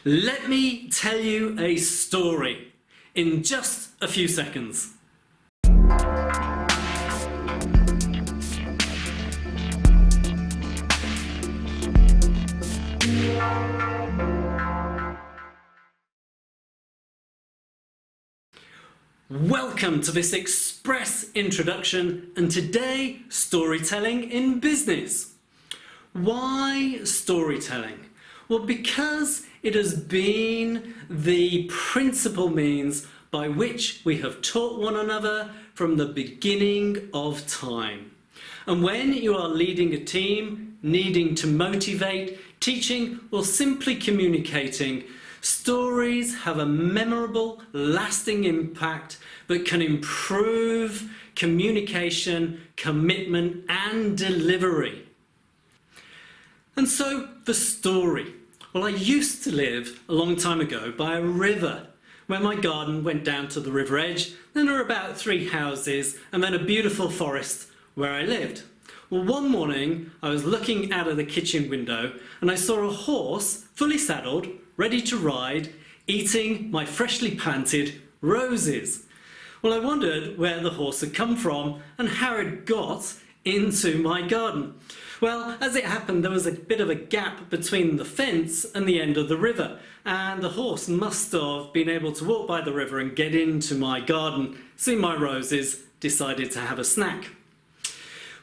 Let me tell you a story in just a few seconds. Welcome to this express introduction, and today, storytelling in business. Why storytelling? Well, because it has been the principal means by which we have taught one another from the beginning of time. And when you are leading a team, needing to motivate, teaching, or simply communicating, stories have a memorable, lasting impact that can improve communication, commitment, and delivery. And so, the story. Well, I used to live a long time ago by a river, where my garden went down to the river edge. Then there were about 3 houses, and then a beautiful forest where I lived. Well, one morning, I was looking out of the kitchen window, and I saw a horse, fully saddled, ready to ride, eating my freshly planted roses. Well, I wondered where the horse had come from and how it got into my garden. Well, as it happened, there was a bit of a gap between the fence and the end of the river, and the horse must have been able to walk by the river and get into my garden, see my roses, decided to have a snack.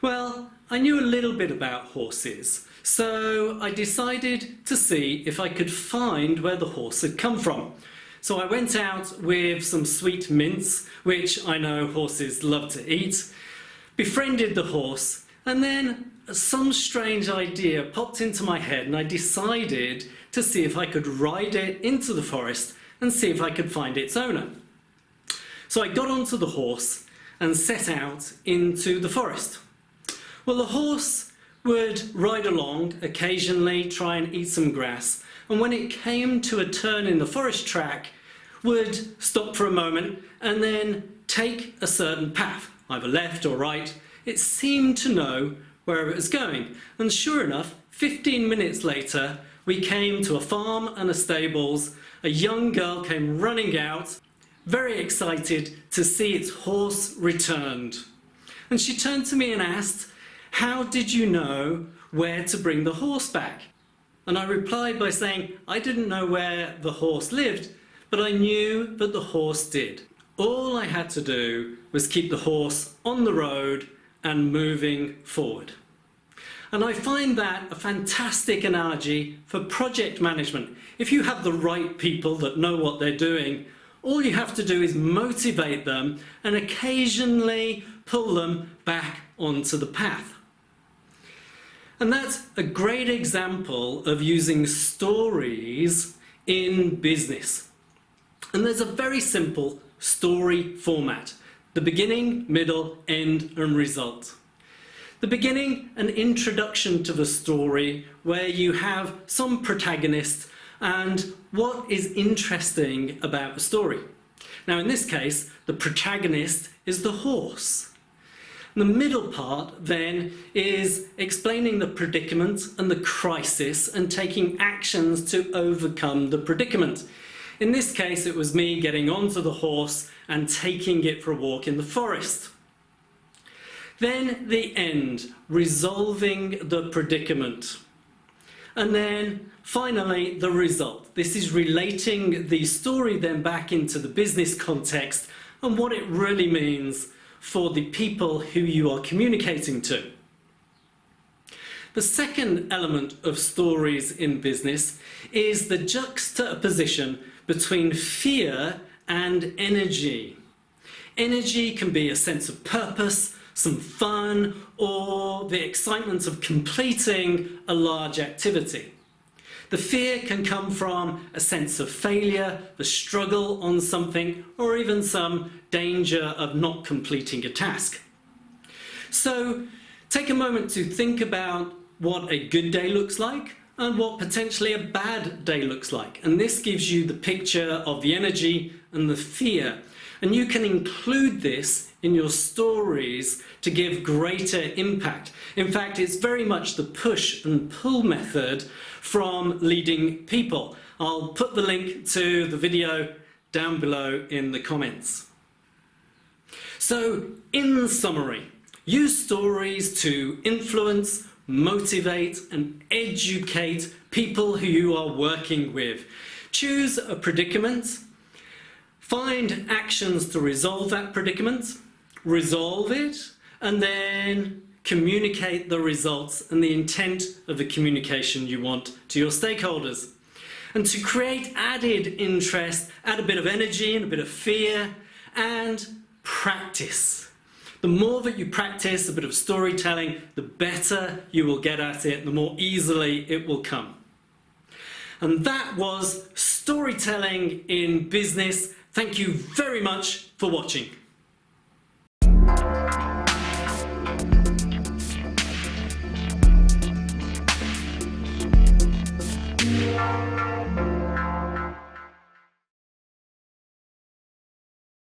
Well, I knew a little bit about horses, so I decided to see if I could find where the horse had come from. So I went out with some sweet mints, which I know horses love to eat, befriended the horse, and then some strange idea popped into my head, and I decided to see if I could ride it into the forest and see if I could find its owner. So I got onto the horse and set out into the forest. Well, the horse would ride along, occasionally try and eat some grass, and when it came to a turn in the forest track, would stop for a moment and then take a certain path, either left or right. It seemed to know where it was going, and sure enough, 15 minutes later, we came to a farm and a stables. A young girl came running out, very excited to see its horse returned. And she turned to me and asked, "How did you know where to bring the horse back?" And I replied by saying, I didn't know where the horse lived, but I knew that the horse did. All I had to do was keep the horse on the road and moving forward. And I find that a fantastic analogy for project management. If you have the right people that know what they're doing, all you have to do is motivate them and occasionally pull them back onto the path. And that's a great example of using stories in business. And there's a very simple story format: the beginning, middle, end, and result. The beginning, an introduction to the story where you have some protagonist and what is interesting about the story. Now, in this case, the protagonist is the horse. The middle part then is explaining the predicament and the crisis and taking actions to overcome the predicament. In this case, it was me getting onto the horse and taking it for a walk in the forest. Then the end, resolving the predicament. And then finally, the result. This is relating the story then back into the business context and what it really means for the people who you are communicating to. The second element of stories in business is the juxtaposition between fear and energy. Energy can be a sense of purpose, some fun, or the excitement of completing a large activity. The fear can come from a sense of failure, the struggle on something, or even some danger of not completing a task. So take a moment to think about what a good day looks like and what potentially a bad day looks like. And this gives you the picture of the energy and the fear. And you can include this in your stories to give greater impact. In fact, it's very much the push and pull method from leading people. I'll put the link to the video down below in the comments. So, in summary, use stories to influence, motivate and educate people who you are working with. Choose a predicament, find actions to resolve that predicament, resolve it, and then communicate the results and the intent of the communication you want to your stakeholders. And to create added interest, add a bit of energy and a bit of fear, and practice. The more that you practice a bit of storytelling, the better you will get at it, the more easily it will come. And that was Storytelling in Business. Thank you very much for watching.